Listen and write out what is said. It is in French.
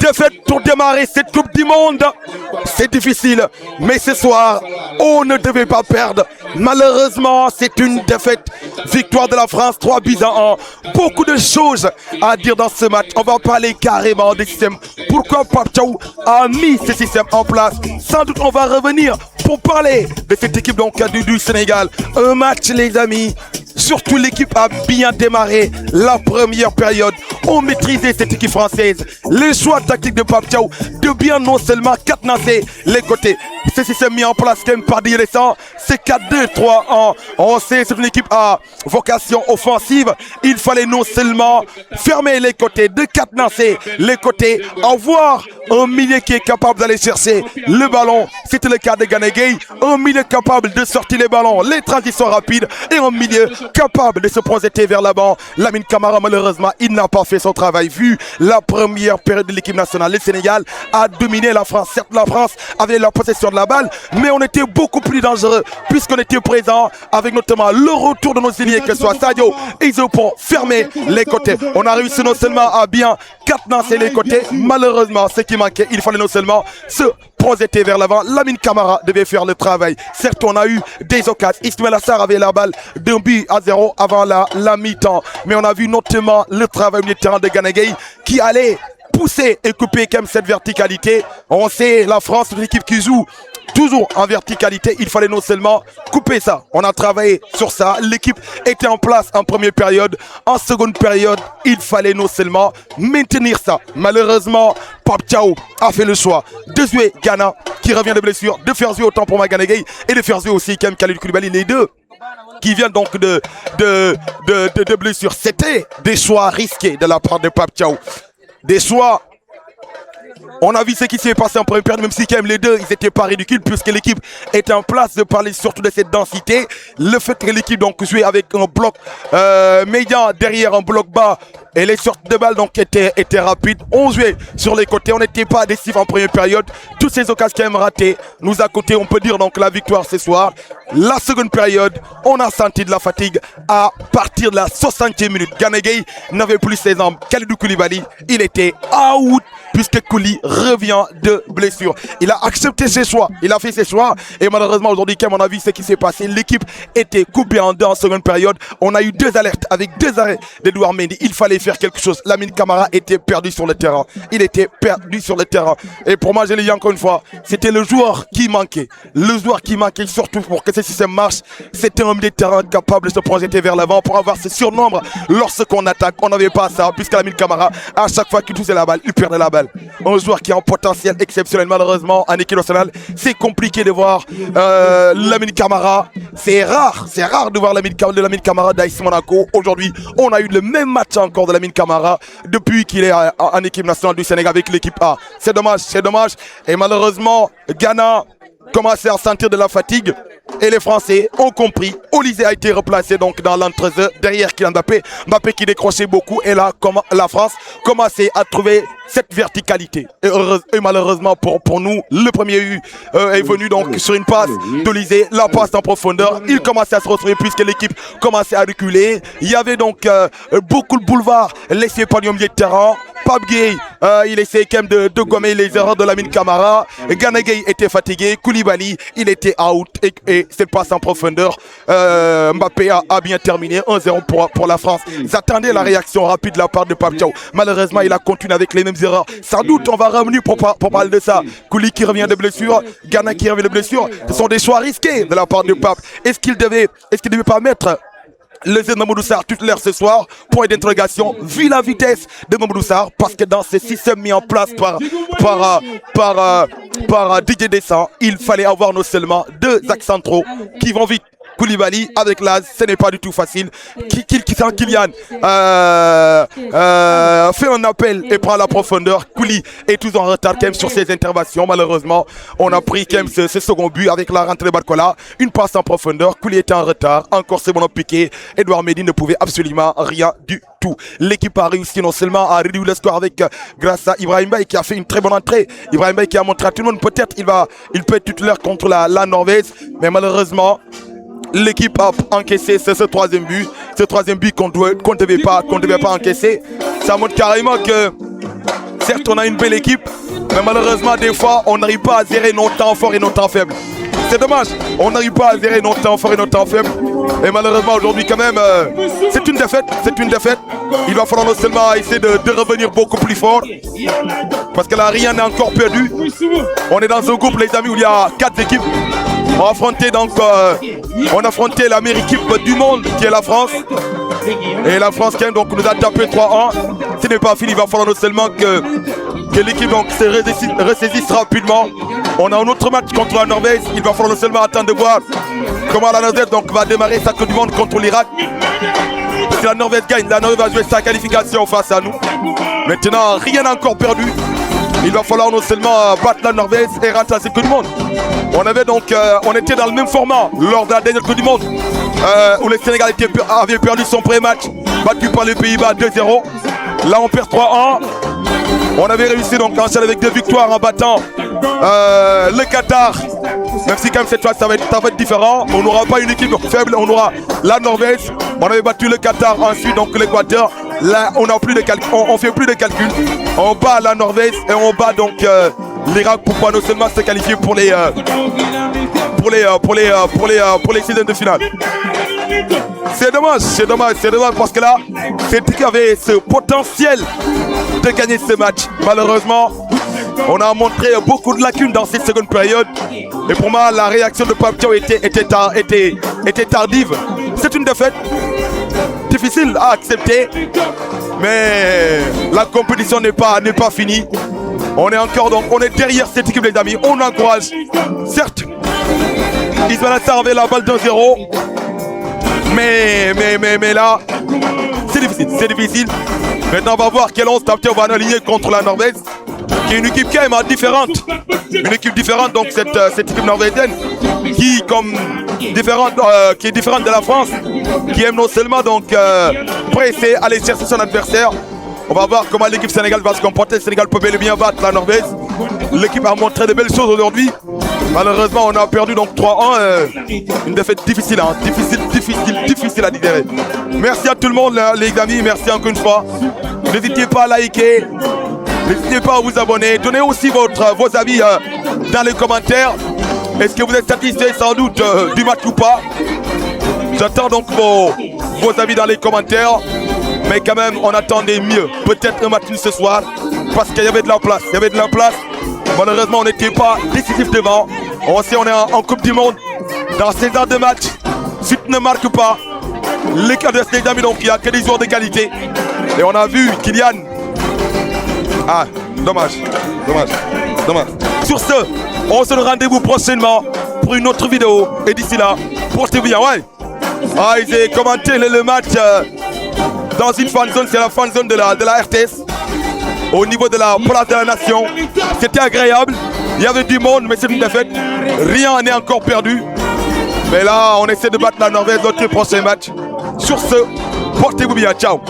défaite pour démarrer cette Coupe du Monde. C'est difficile, mais ce soir, on ne devait pas perdre. Malheureusement, c'est une défaite. Victoire de la France, 3-1. Beaucoup de choses à dire dans ce match. On va parler carrément des systèmes. Pourquoi Pape Thiaw a mis ce système en place? Sans doute, on va revenir pour parler de cette équipe donc, du Sénégal. Un match, les amis. Surtout, l'équipe a bien démarré la première période. On maîtrisait cette équipe française. Les choix tactiques de Pape Thiaw de bien non seulement cadenasser les côtés. Ce système mis en place quand même par des récents. C'est 4-2-3-1. On sait c'est une équipe à vocation offensive. Il fallait non seulement fermer les côtés, de cadenasser les côtés, avoir un milieu qui est capable d'aller chercher le ballon. C'était le cas de Gana Gueye. Un milieu capable de sortir les ballons, les transitions rapides et un milieu capable de se projeter vers l'avant. Lamine Camara, malheureusement, il n'a pas fait son travail. Vu la première période de l'équipe nationale, le Sénégal a dominé la France. Certes, la France avait la possession de la balle, mais on était beaucoup plus dangereux puisqu'on était présent avec notamment le retour de nos ailiers, que ce soit Sadio et Iso pour fermer les côtés. On a réussi non seulement à bien cadenasser les côtés, malheureusement, ce qui manquait, il fallait non seulement se projeter vers l'avant. Lamine Camara devait faire le travail. Certes, on a eu des occasions. Ismaël Assar avait la balle d'1-0 avant la mi-temps. Mais on a vu notamment le travail du terrain de Gana Gueye qui allait pousser et couper quand même cette verticalité. On sait, la France, c'est une équipe qui joue toujours en verticalité. Il fallait non seulement couper ça. On a travaillé sur ça. L'équipe était en place en première période. En seconde période, il fallait non seulement maintenir ça. Malheureusement, Pape Thiaw a fait le choix de jouer Ghana qui revient de blessure, de faire jouer autant pour Gana Gueye et de faire jouer aussi quand même Kalidou Koulibaly, les deux qui viennent donc de blessure. C'était des choix risqués de la part de Pape Thiaw. Des choix. On a vu ce qui s'est passé en première période, même si quand même les deux, ils n'étaient pas ridicules, puisque l'équipe était en place de parler surtout de cette densité. Le fait que l'équipe donc jouait avec un bloc médian derrière un bloc bas et les sorties de balles donc étaient rapides. On jouait sur les côtés, on n'était pas décisif en première période. Toutes ces occasions quand même ratées nous a coûté, on peut dire donc la victoire ce soir. La seconde période, on a senti de la fatigue à partir de la 60e minute. Gana Gueye n'avait plus ses jambes. Kalidou Koulibaly, il était out puisque Kouli revient de blessure. Il a accepté ses choix, il a fait ses choix et malheureusement aujourd'hui, comme on a vu ce qui s'est passé, l'équipe était coupée en deux en seconde période. On a eu deux alertes avec deux arrêts d'Edouard Mendy. Il fallait faire quelque chose. Lamine Camara était perdu sur le terrain. Il était perdu sur le terrain. Et pour moi, je l'ai dit encore une fois, c'était le joueur qui manquait. Le joueur qui manquait surtout pour que ce système marche, c'était un milieu de terrain capable de se projeter vers l'avant pour avoir ce surnombre lorsqu'on attaque. On n'avait pas ça puisque Lamine Camara, à chaque fois qu'il touchait la balle, il perdait la balle. Un joueur qui a un potentiel exceptionnel. Malheureusement, en équipe nationale, c'est compliqué de voir Lamine Camara. C'est rare de voir Lamine Camara d'AS Monaco. Aujourd'hui, on a eu le même match encore de Lamine Camara depuis qu'il est en équipe nationale du Sénégal avec l'équipe A. C'est dommage. Et malheureusement, Ghana commençait à sentir de la fatigue. Et les Français ont compris. Olysée a été replacé donc dans l'entre-deux derrière Kylian Mbappé. Mbappé qui décrochait beaucoup. Et là, la France commençait à trouver cette verticalité. Et malheureusement pour nous, le premier est venu donc sur une passe d'Olysée. La passe en profondeur. Il commençait à se retrouver puisque l'équipe commençait à reculer. Il y avait donc beaucoup de boulevards laissés par le milieu de terrain. Pape Gueye, il essayait quand même de gommer les erreurs de Lamine Camara. Gana Gueye était fatigué. Koulibaly, il était out. Et cette passe en profondeur, Mbappé a bien terminé. 1-0 pour la France. Ils attendaient la réaction rapide de la part de Pape Thiaw. Malheureusement, il a continué avec les mêmes erreurs. Sans doute, on va revenir pour parler de ça. Kouli qui revient de blessure. Ghana qui revient de blessure. Ce sont des choix risqués de la part de Pape. Est-ce qu'il devait pas mettre le Z de Mamadou Sarr titulaire ce soir? Point d'interrogation, vu la vitesse de Mamadou Sarr, parce que dans ce système mis en place par Didier Deschamps, il fallait avoir non seulement deux axes centraux qui vont vite. Koulibaly avec Laz, ce n'est pas du tout facile. Kylian fait un appel et prend la profondeur. Kouli est toujours en retard quand même sur ses interventions. Malheureusement, on a pris quand même ce second but avec la rentrée de Barcola. Une passe en profondeur. Kouli était en retard. Encore c'est bon piqué. Edouard Mendy ne pouvait absolument rien du tout. L'équipe a réussi non seulement à réduire le score avec grâce à Ibrahim Baye qui a fait une très bonne entrée. Ibrahim Baye qui a montré à tout le monde peut-être il peut être titulaire contre la Norvège, mais malheureusement l'équipe a encaissé ce troisième but qu'on ne devait pas encaisser. Ça montre carrément que Certes, on a une belle équipe, mais malheureusement, des fois, on n'arrive pas à gérer nos temps forts et nos temps faibles. C'est dommage, on n'arrive pas à gérer nos temps forts et nos temps faibles. Et malheureusement, aujourd'hui, quand même, c'est une défaite. C'est une défaite. Il va falloir non seulement essayer de revenir beaucoup plus fort, parce que là, rien n'est encore perdu. On est dans un groupe, les amis, où il y a 4 équipes. On a affronté donc, la meilleure équipe du monde, qui est la France. Et la France qui donc nous a tapé 3-1. Ce n'est pas fini, il va falloir non seulement que l'équipe se ressaisisse rapidement. On a un autre match contre la Norvège. Il va falloir non seulement attendre de voir comment la Norvège donc, va démarrer sa Coupe du Monde contre l'Irak. Si la Norvège gagne, la Norvège va jouer sa qualification face à nous. Maintenant, rien n'a encore perdu. Il va falloir non seulement battre la Norvège et rentrer à cette Coupe du Monde. On était dans le même format lors de la dernière Coupe du Monde où le Sénégal avait perdu son premier match, battu par les Pays-Bas 2-0. Là, on perd 3-1. On avait réussi donc à enchaîner avec 2 victoires en battant le Qatar. Même si quand même cette fois ça va être différent. On n'aura pas une équipe faible, on aura la Norvège. On avait battu le Qatar, ensuite donc l'Équateur. Là on n'a plus de calcul, on fait plus de calcul. On bat la Norvège et on bat donc l'Irak pour pas non seulement se qualifier pour les sixièmes de finale. C'est dommage parce que là, cette équipe avait ce potentiel de gagner ce match. Malheureusement, on a montré beaucoup de lacunes dans cette seconde période. Et pour moi, la réaction de Pape Thiaw était tardive. C'est une défaite difficile à accepter. Mais la compétition n'est pas finie. On est derrière cette équipe, les amis. On encourage. Certes, Ismaël Assar avait la balle d'1-0. Mais là, c'est difficile. Maintenant, on va voir quel 11 Pape Thiaw va aligner contre la Norvège, qui est une équipe quand même différente. Une équipe différente, donc cette équipe norvégienne, qui est différente de la France, qui aime non seulement donc presser, aller chercher son adversaire. On va voir comment l'équipe sénégalaise va se comporter. Le Sénégal peut bel et bien battre la Norvège. L'équipe a montré de belles choses aujourd'hui. Malheureusement, on a perdu donc 3-1. Une défaite difficile, hein. difficile à digérer. Merci à tout le monde, les amis. Merci encore une fois. N'hésitez pas à liker. N'hésitez pas à vous abonner. Donnez aussi vos avis dans les commentaires. Est-ce que vous êtes satisfait sans doute du match ou pas? J'attends donc vos avis dans les commentaires. Mais quand même, on attendait mieux. Peut-être un match ce soir. Parce qu'il y avait de la place. Malheureusement, on n'était pas décisif devant. On sait on est en Coupe du Monde. Dans 16 ans de match, si tu ne marques pas, les cadres des amis, donc il n'y a que des joueurs de qualité. Et on a vu Kylian. Ah, dommage. Sur ce, on se donne rendez-vous prochainement pour une autre vidéo. Et d'ici là, portez-vous bien, ouais. Ah, ils ont commenté le match dans une fan zone, c'est la fan zone de la RTS. Au niveau de la place de la nation, c'était agréable. Il y avait du monde, mais c'est une défaite. Rien n'est encore perdu. Mais là, on essaie de battre la Norvège dans le prochain match. Sur ce, portez-vous bien. Ciao.